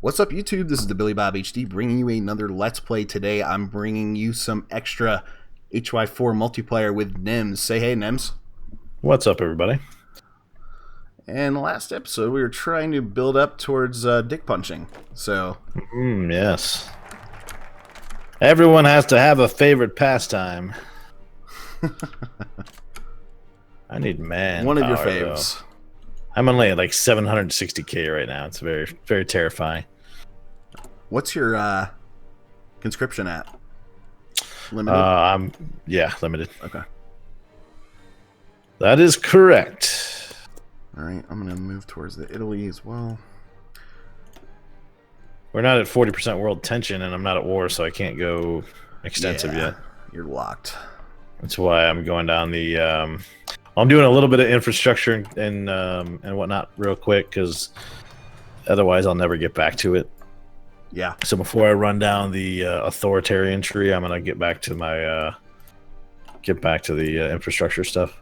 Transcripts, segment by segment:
What's up, YouTube? This is the Billy Bob HD bringing you another Let's Play. Today I'm bringing you some extra HY4 multiplayer with Nims. Say hey, Nims. What's up, everybody? And last episode we were trying to build up towards dick punching. So Yes. Everyone has to have a favorite pastime. I need man. One of your power, faves. though. I'm only at like 760k right now. It's very, very terrifying. What's your conscription at? Limited? Yeah, limited. Okay. That is correct. Alright, I'm going to move towards the Italy as well. We're not at 40% world tension, and I'm not at war, so I can't go extensive yet. You're locked. That's why I'm going down the. I'm doing a little bit of infrastructure and whatnot real quick, because otherwise I'll never get back to it. Yeah. So before I run down the authoritarian tree, I'm gonna get back to my infrastructure stuff.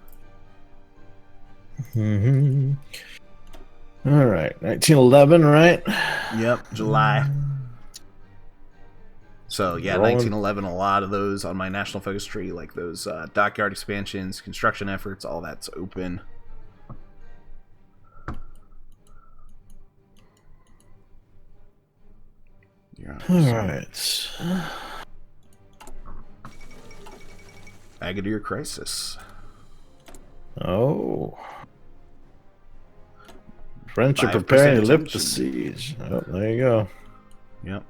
All right, 1911, right? Yep, July. So yeah, Rolling. 1911. A lot of those on my national focus tree, like those dockyard expansions, construction efforts, all that's open. All right. Agadir crisis. Oh. French are 5% preparing to lift the tension. siege. Oh, there you go. Yep.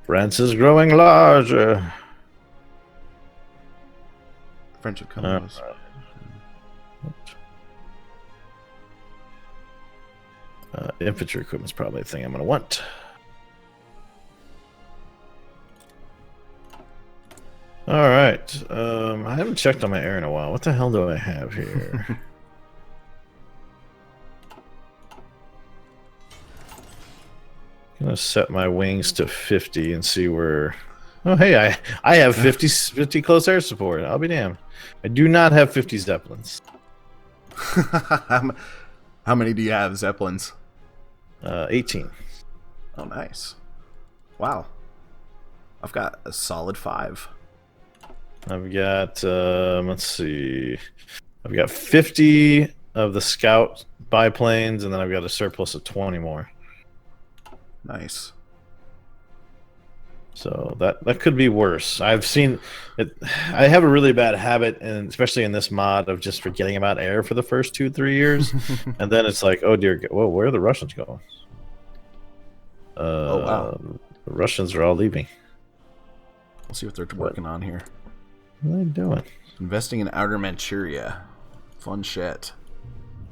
France is growing larger. French have come. Infantry equipment's probably the thing I'm going to want. All right. I haven't checked on my air in a while. What the hell do I have here? I'm going to set my wings to 50 and see where... Oh, hey, I have 50 close air support. I'll be damned. I do not have 50 Zeppelins. How many do you have, Zeppelins? 18. Oh, nice. Wow. I've got a solid 5. I've got, let's see. I've got 50 of the scout biplanes, and then I've got a surplus of 20 more. Nice. So that could be worse. I've seen it. I have a really bad habit, and especially in this mod, of just forgetting about air for the first 2-3 years, and then it's like, oh dear, whoa, where are the Russians going? Oh wow, the Russians are all leaving. We'll see what they're working on here. What are they doing? Investing in Outer Manchuria. Fun shit.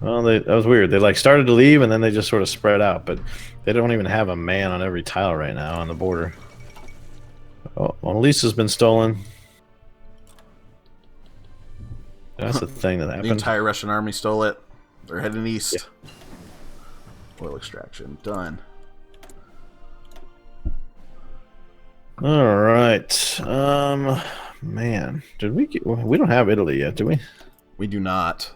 Well, that was weird. They like started to leave, and then they just sort of spread out, but they don't even have a man on every tile right now on the border. Oh, Mona Lisa's been stolen. That's the thing that happened. The entire Russian army stole it. They're heading east. Yeah. Oil extraction done. All right. Man, did we get? We don't have Italy yet, do we? We do not.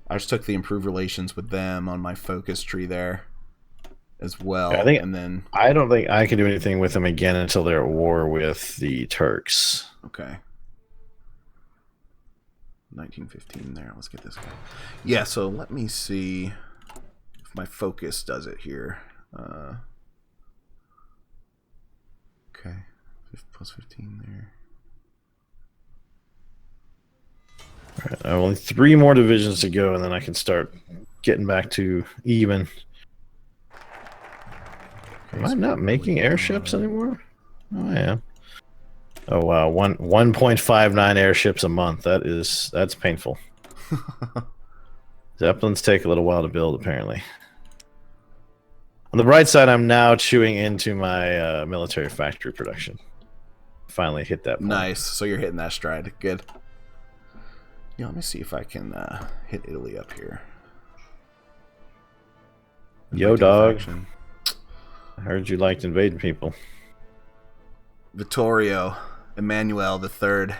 I just took the improved relations with them on my focus tree there as well. Yeah, I don't think I can do anything with them again until they're at war with the Turks. Okay. 1915 there. Let's get this guy. Yeah, so let me see if my focus does it here. Okay. Plus 15 there. All right, I have only 3 more divisions to go, and then I can start getting back to even. Am I not making airships anymore? Oh, I am. Oh wow, 1.59 airships a month. That's painful. Zeppelins take a little while to build, apparently. On the bright side, I'm now chewing into my military factory production. Finally hit that point. Nice. So you're hitting that stride. Good. Yeah, let me see if I can hit Italy up here. Yo, dog. I heard you liked invading people. Vittorio Emmanuel III.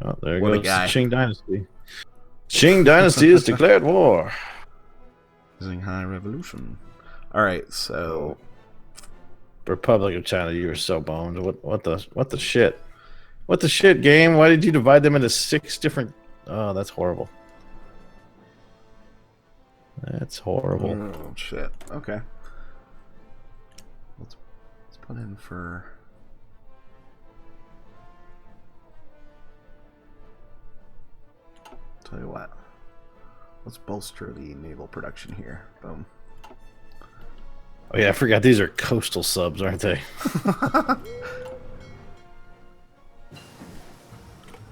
Oh, there What a goes guy. the Qing Dynasty. Qing Dynasty has declared war. High Revolution. All right, so Republic of China, you are so boned. What the shit? What the shit, game? Why did you divide them into 6 different? Oh, that's horrible. That's horrible. Oh shit. Okay. Let's put in for. Tell you what. Let's bolster the naval production here. Boom. Oh yeah, I forgot these are coastal subs, aren't they?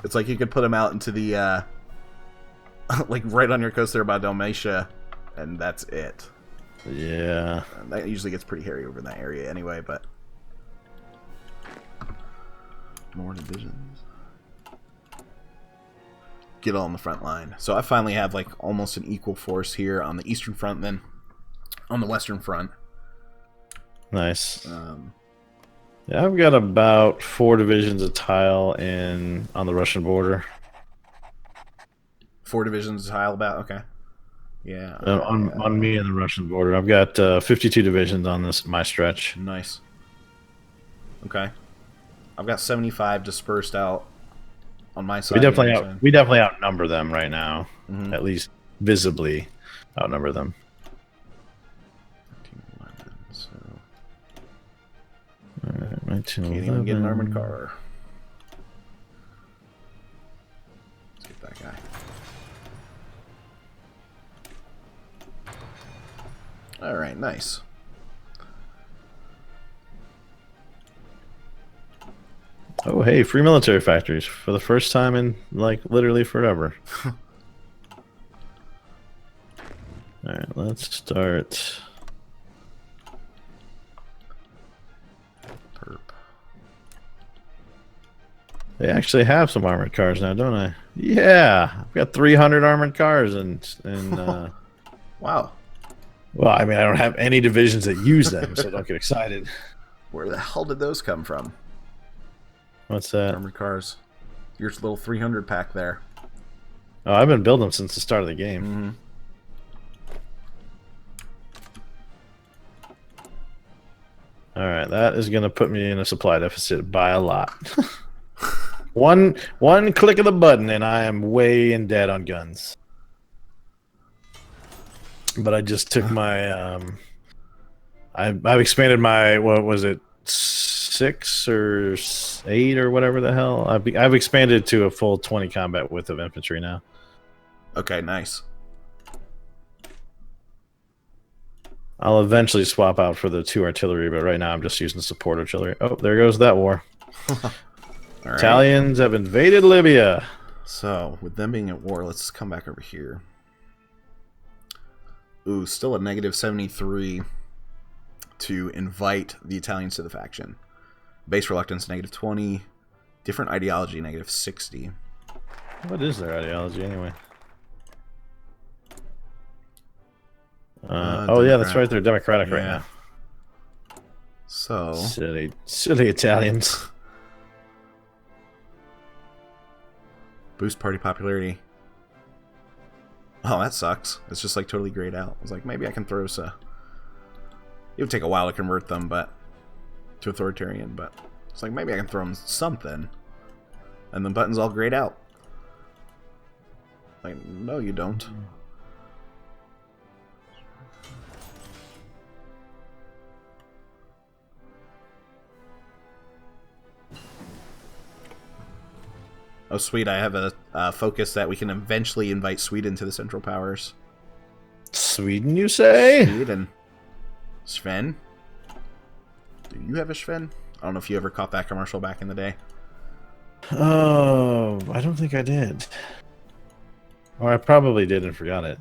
It's like you could put them out into the like right on your coast there by Dalmatia, and that's it. Yeah. And that usually gets pretty hairy over in that area anyway, but more divisions. Get all on the front line. So I finally have like almost an equal force here on the eastern front, then on the western front. Nice. Yeah, I've got about 4 divisions of tile on the Russian border. 4 divisions of tile, about okay. Yeah. On me and the Russian border, I've got 52 divisions on my stretch. Nice. Okay. I've got 75 dispersed out on my side. We definitely outnumber them right now. Mm-hmm. At least visibly outnumber them. 1911, so. Alright, 1911. Can't even get an armored car. Let's get that guy. Alright, nice. Oh, hey, free military factories for the first time in, like, literally forever. Alright, let's start. Perp. They actually have some armored cars now, don't I? Yeah! I've got 300 armored cars and Wow. Well, I mean, I don't have any divisions that use them, so don't get excited. Where the hell did those come from? What's that? Armored cars. Your little 300 pack there. Oh, I've been building them since the start of the game. Mm-hmm. All right, that is going to put me in a supply deficit by a lot. one click of the button, and I am way in debt on guns. But I just took my I've expanded my, what was it, 6 or 8 or whatever the hell. I've expanded to a full 20 combat width of infantry now. Okay, nice. I'll eventually swap out for the 2 artillery, but right now I'm just using support artillery. Oh, there goes that war. All right. Italians have invaded Libya. So, with them being at war, let's come back over here. Ooh, still a negative 73 to invite the Italians to the faction. Base reluctance, negative 20. Different ideology, negative 60. What is their ideology, anyway? Oh, yeah, that's right. They're democratic right now. So... Silly Italians. Boost party popularity. Oh, that sucks. It's just like totally grayed out. I was like, maybe I can throw some... It would take a while to convert them, but... to authoritarian, but... It's like, maybe I can throw them something. And the button's all grayed out. Like, no, you don't. Oh, sweet. I have a focus that we can eventually invite Sweden to the Central Powers. Sweden, you say? Sweden. Sven? Do you have a Sven? I don't know if you ever caught that commercial back in the day. Oh, I don't think I did. Or I probably did and forgot it.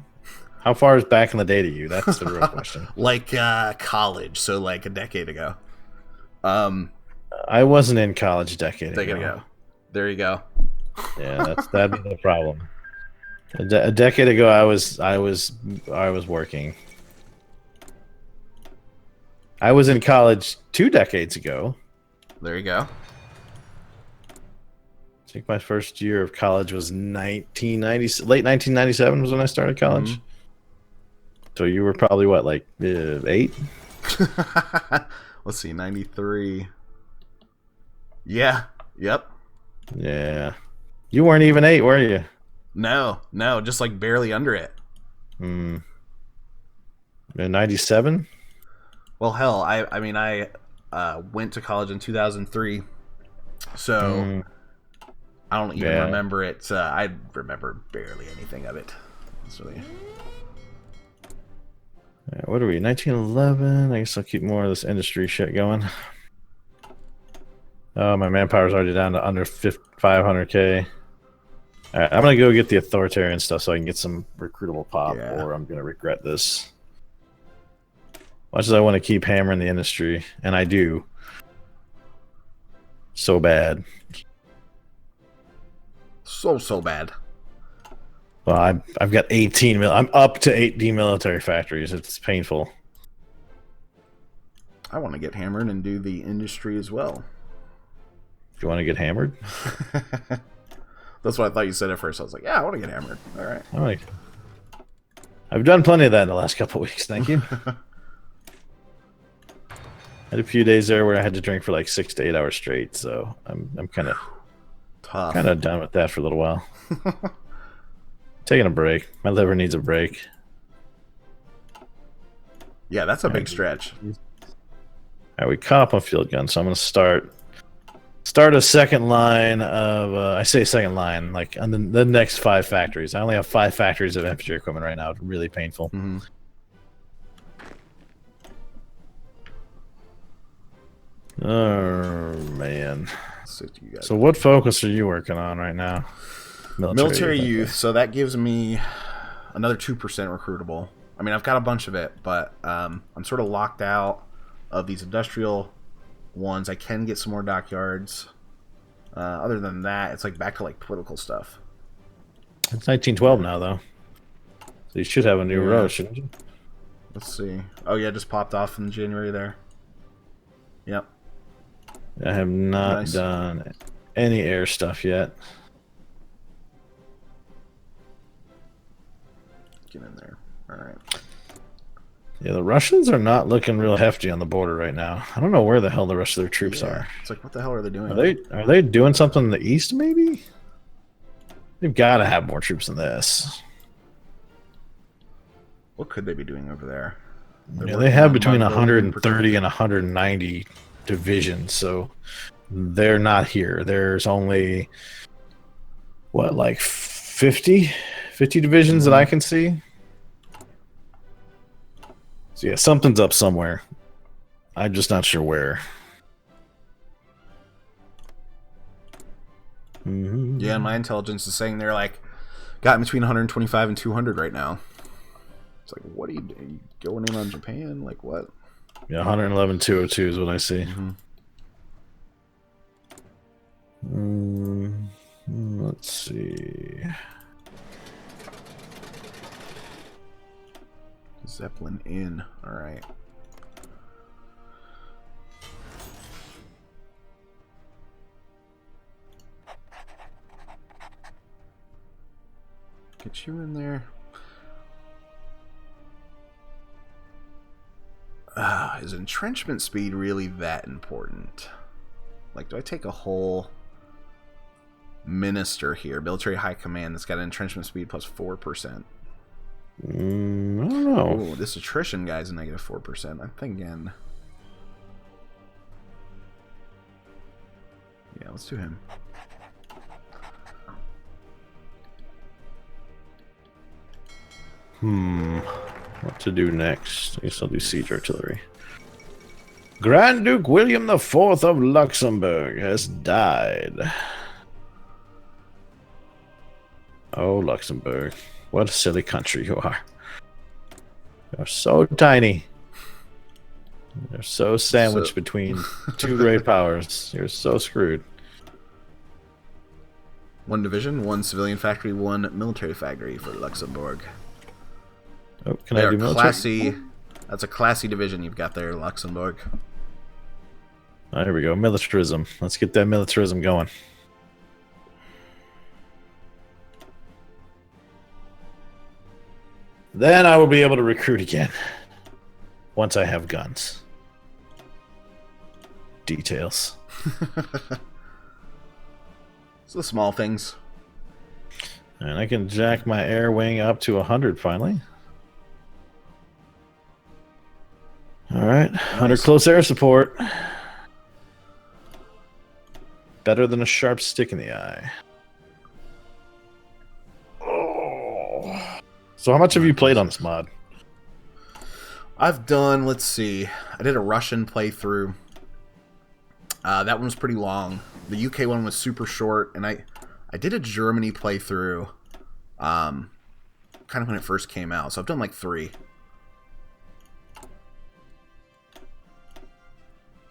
How far is back in the day to you? That's the real question. Like college, so like a decade ago. I wasn't in college a decade ago. There you go. Yeah, that'd be the problem. A decade ago, I was working. I was in college 2 decades ago. There you go. I think my first year of college was late 1997 was when I started college. So you were probably what, like 8? Let's see, 93. Yeah. Yep. Yeah. You weren't even 8, were you? No, just like barely under it. 97? Well, hell, I mean, I went to college in 2003, so I don't even remember it. I remember barely anything of it. It's really... What are we, 1911? I guess I'll keep more of this industry shit going. Oh, my manpower's already down to under 500k. All right, I'm going to go get the authoritarian stuff so I can get some recruitable pop, or I'm going to regret this. Much as I want to keep hammering the industry, and I do. So bad. So bad. Well, I've got 18 I'm up to 18 military factories. It's painful. I want to get hammered and do the industry as well. You want to get hammered? That's what I thought you said at first. I was like, yeah, I want to get hammered. All right. I've done plenty of that in the last couple of weeks. Thank you. Had a few days there where I had to drink for like 6 to 8 hours straight, so I'm kind of tough. Kind of done with that for a little while. Taking a break. My liver needs a break. Yeah, that's a big stretch. All right, we caught up on field guns, so I'm going to start a second line of, I say second line, like on the next 5 factories. I only have 5 factories of infantry equipment right now. It's really painful. Mm-hmm. Oh, man. So what focus are you working on right now? Military youth. So that gives me another 2% recruitable. I mean, I've got a bunch of it, but I'm sort of locked out of these industrial ones. I can get some more dockyards. Other than that, it's like back to like political stuff. It's 1912 now, though. So you should have a new row, shouldn't you? Let's see. Oh, yeah, just popped off in January there. Yep. I have not done any air stuff yet. Get in there. All right. Yeah, the Russians are not looking real hefty on the border right now. I don't know where the hell the rest of their troops are. It's like, what the hell are they doing? Are they doing something in the east, maybe? They've got to have more troops than this. What could they be doing over there? Yeah, they have between 130 and 190 divisions, so they're not here. There's only, what, like 50 divisions that I can see? So yeah, something's up somewhere. I'm just not sure where. Yeah, my intelligence is saying they're like got between 125 and 200 right now. It's like, what are you doing? Are you going in on Japan? Like what? Yeah, 111,202 is what I see. Let's see. Zeppelin in. All right. Get you in there. Is entrenchment speed really that important? Like, do I take a whole minister here, military high command, that's got an entrenchment speed plus 4%? I don't know. Ooh, this attrition guy's a negative 4%. I'm thinking... Yeah, let's do him. What to do next? I guess I'll do siege artillery. Grand Duke William IV of Luxembourg has died. Oh, Luxembourg. What a silly country you are. You're so tiny. You're so sandwiched between 2 great powers. You're so screwed. 1 division, 1 civilian factory, 1 military factory for Luxembourg. Oh, can I do military? Classy. That's a classy division you've got there, Luxembourg. Oh, here we go. Militarism. Let's get that militarism going. Then I will be able to recruit again. Once I have guns. Details. It's the small things. And I can jack my air wing up to 100 finally. All right. 100 close air support. Better than a sharp stick in the eye. Oh. So how much have you played on this mod? I've done, let's see, I did a Russian playthrough. That one was pretty long. The UK one was super short, and I did a Germany playthrough, kind of when it first came out. So I've done like 3.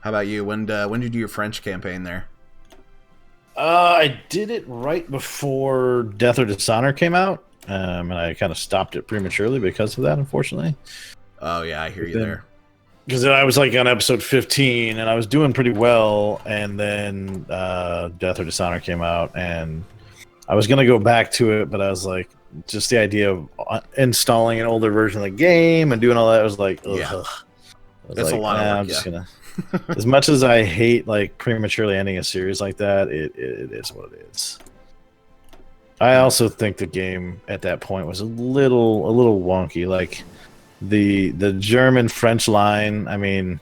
How about you? When did you do your French campaign there? I did it right before Death or Dishonor came out, and I kind of stopped it prematurely because of that, unfortunately. Oh yeah, I hear you there. Because I was like on episode 15, and I was doing pretty well, and then Death or Dishonor came out, and I was gonna go back to it, but I was like, just the idea of installing an older version of the game and doing all that, I was like, ugh. Yeah. It's like, a lot of work. I'm just gonna. As much as I hate like prematurely ending a series like that, it is what it is. I also think the game at that point was a little wonky. Like the German French line. I mean,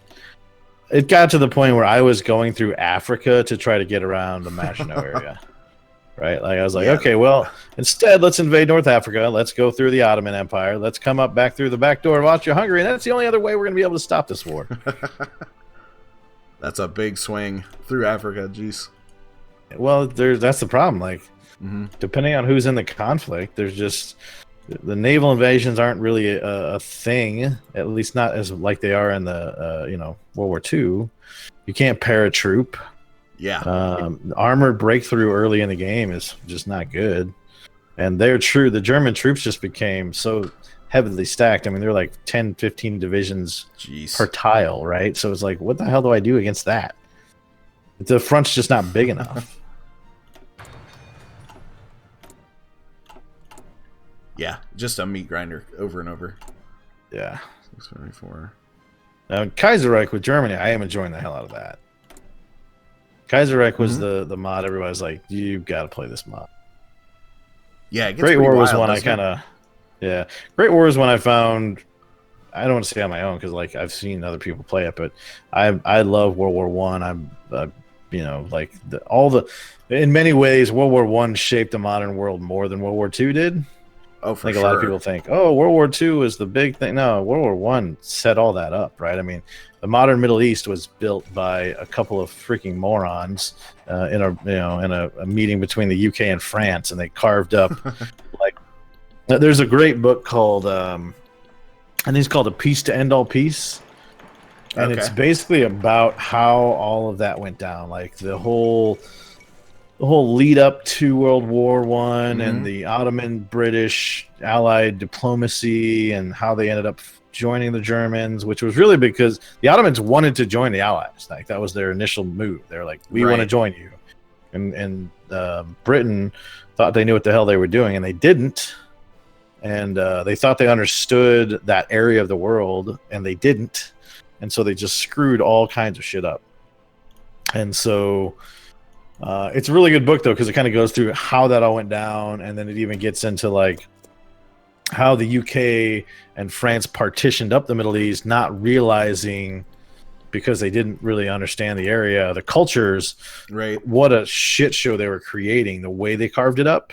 it got to the point where I was going through Africa to try to get around the Maginot area. Right? Like I was like, okay, well, instead let's invade North Africa. Let's go through the Ottoman Empire. Let's come up back through the back door of Austria-Hungary, and that's the only other way we're going to be able to stop this war. That's a big swing through Africa, jeez. Well, that's the problem. Like, depending on who's in the conflict, there's just the naval invasions aren't really a thing. At least not as like they are in the World War II. You can't paratroop. Yeah. Armored breakthrough early in the game is just not good. And they're true. The German troops just became so heavily stacked. I mean, they're like 10, 15 divisions per tile, right? So it's like, what the hell do I do against that? The front's just not big enough. Yeah, just a meat grinder over and over. Yeah. 674. Now, Kaiserreich with Germany, I am enjoying the hell out of that. Kaiserreich was the mod. Everybody's like, you've got to play this mod. Yeah, it gets Great War was wild, one I kind of... Yeah. Great War is one I found... I don't want to say on my own because like I've seen other people play it, but I love World War One. In many ways, World War One shaped the modern world more than World War Two did. Oh, for I think sure. a lot of people think, oh, World War II was the big thing. No, World War One set all that up, right? I mean, the modern Middle East was built by a couple of freaking morons in a meeting between the UK and France, and they carved up like. There's a great book called I think it's called "A Peace to End All Peace," and it's basically about how all of that went down, like the whole lead up to World War One and the Ottoman British Allied diplomacy and how they ended up joining the Germans, which was really because the Ottomans wanted to join the Allies. Like that was their initial move. They're like, we want to join you. And Britain thought they knew what the hell they were doing, and they didn't. And they thought they understood that area of the world, and they didn't. And so they just screwed all kinds of shit up. And so... it's a really good book, though, because it kind of goes through how that all went down, and then it even gets into, like, how the UK and France partitioned up the Middle East, not realizing, because they didn't really understand the area, the cultures, what a shit show they were creating, the way they carved it up.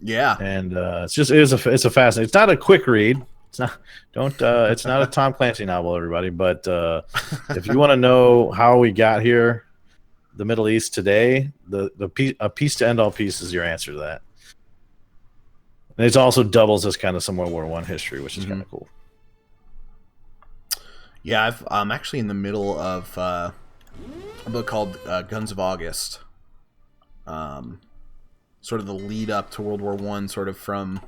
Yeah. And it's a fascinating... It's not a quick read. It's not it's not a Tom Clancy novel, everybody, but if you want to know how we got here, the Middle East today, a peace to end all peace is your answer to that. And it also doubles as kind of some World War One history, which is kind of cool. Yeah, I'm actually in the middle of a book called Guns of August. Sort of the lead up to World War One, sort of from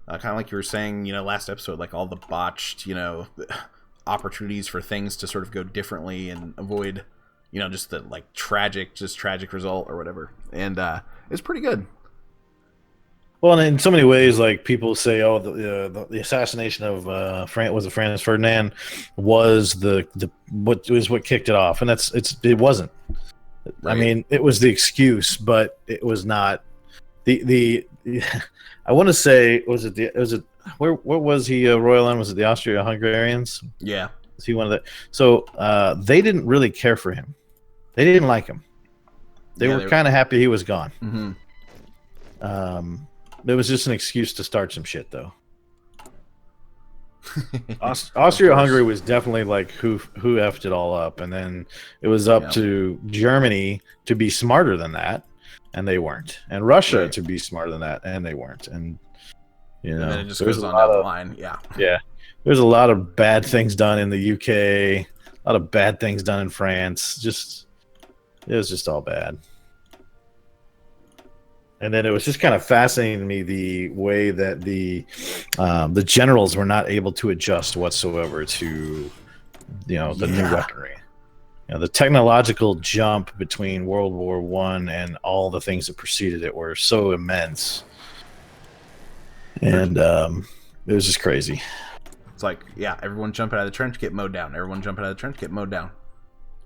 kind of like you were saying, last episode, like all the botched, opportunities for things to sort of go differently and avoid. Just the tragic result or whatever, and it's pretty good. Well, and in so many ways, like people say, oh, the assassination of Franz Ferdinand was what kicked it off, and it wasn't. I Right. mean, it was the excuse, but it was not the I want to say where was he royal on? Was it the Austro-Hungarians? Yeah. Was he one of the? So they didn't really care for him. They didn't like him. They Yeah, were kind of happy he was gone. Mm-hmm. It was just an excuse to start some shit, though. Austria-Hungary was definitely like who effed it all up, and then it was up to Germany to be smarter than that, and they weren't, and Russia to be smarter than that, and they weren't, and and then it just goes on down the line. Yeah, there's a lot of bad things done in the UK, a lot of bad things done in France. It was just all bad. And then it was just kind of fascinating to me the way that the generals were not able to adjust whatsoever to, the new weaponry. The technological jump between World War I and all the things that preceded it were so immense, and it was just crazy. It's like, everyone jump out of the trench, get mowed down. Everyone jump out of the trench, get mowed down.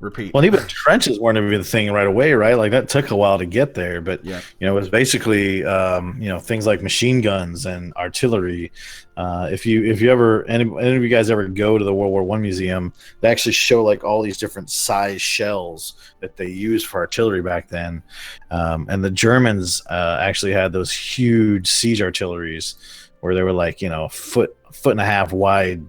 Repeat. Well, even trenches weren't even the thing right away, right? Like that took a while to get there, but it was basically things like machine guns and artillery. If you ever any of you guys ever go to the World War I museum, they actually show like all these different size shells that they used for artillery back then, and the Germans actually had those huge siege artilleries where they were like foot and a half wide,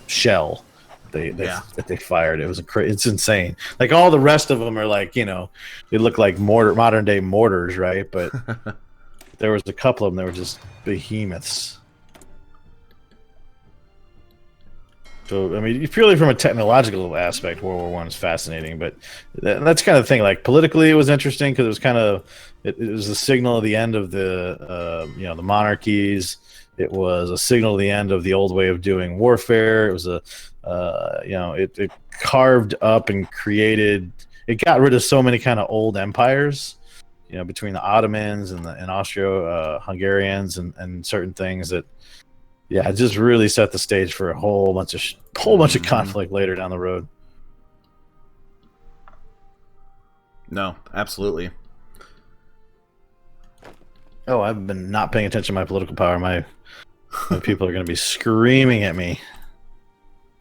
shell. That they fired. It was it's insane. Like all the rest of them are like they look like modern day mortars, right? But there was a couple of them that were just behemoths. So I mean, purely from a technological aspect, World War I is fascinating. But that's kind of the thing. Like politically, it was interesting because it was kind of it was a signal of the end of the the monarchies. It was a signal of the end of the old way of doing warfare. It was it carved up and created. It got rid of so many kind of old empires, between the Ottomans and Austro-Hungarians and certain things that, it just really set the stage for a whole bunch of conflict later down the road. No, absolutely. Oh, I've been not paying attention to my political power. My people are going to be screaming at me.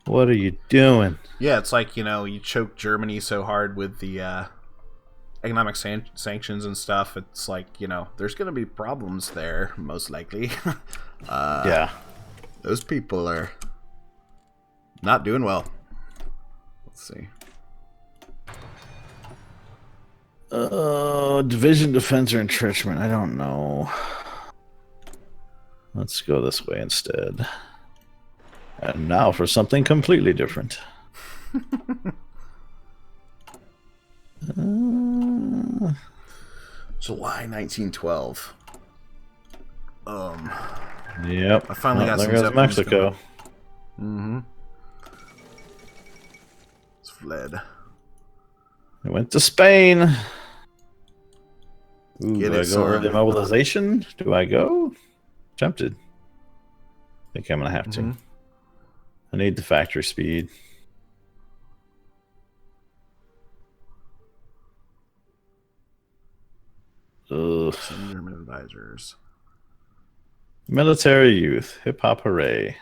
What are you doing? Yeah, it's like, you choke Germany so hard with the economic sanctions and stuff. It's like, there's going to be problems there, most likely. Those people are not doing well. Let's see. Division, defense, or entrenchment. I don't know. Let's go this way instead. And now for something completely different. July 1912. Yep. I finally got there some goes Mexico. Mm-hmm. It's fled. I went to Spain. Ooh, Get do I go early mobilization? Do I go? Tempted. I think I'm gonna have to. I need the factory speed. German advisors. Military youth. Hip hop hooray.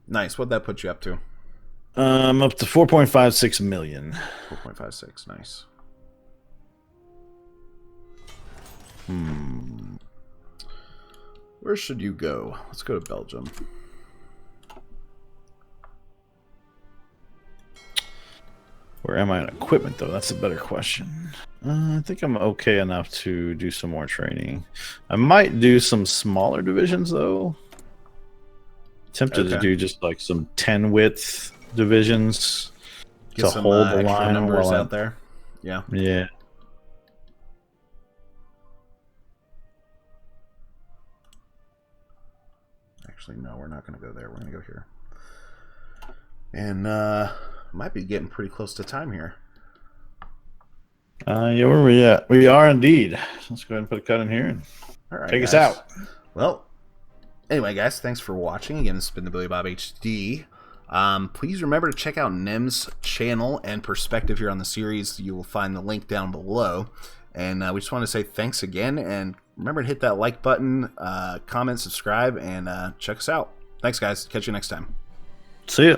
Nice. What'd that put you up to? Up to 4.56 million. 4.56. Nice. Where should you go? Let's go to Belgium. Where am I in equipment, though? That's a better question. I think I'm okay enough to do some more training. I might do some smaller divisions, though. Tempted to do just like some 10 width divisions to hold the line numbers out there. Yeah. Yeah. Actually, no, we're not going to go there. We're going to go here. And might be getting pretty close to time here. Yeah, where are we at? We are indeed. Let's go ahead and put a cut in here and All right, take guys. us out. Well, anyway, guys, thanks for watching. Again, this has been the Billy Bob HD. Please remember to check out Nim's channel and perspective here on the series. You will find the link down below. And we just want to say thanks again. And remember to hit that like button, comment, subscribe, and check us out. Thanks, guys. Catch you next time. See ya.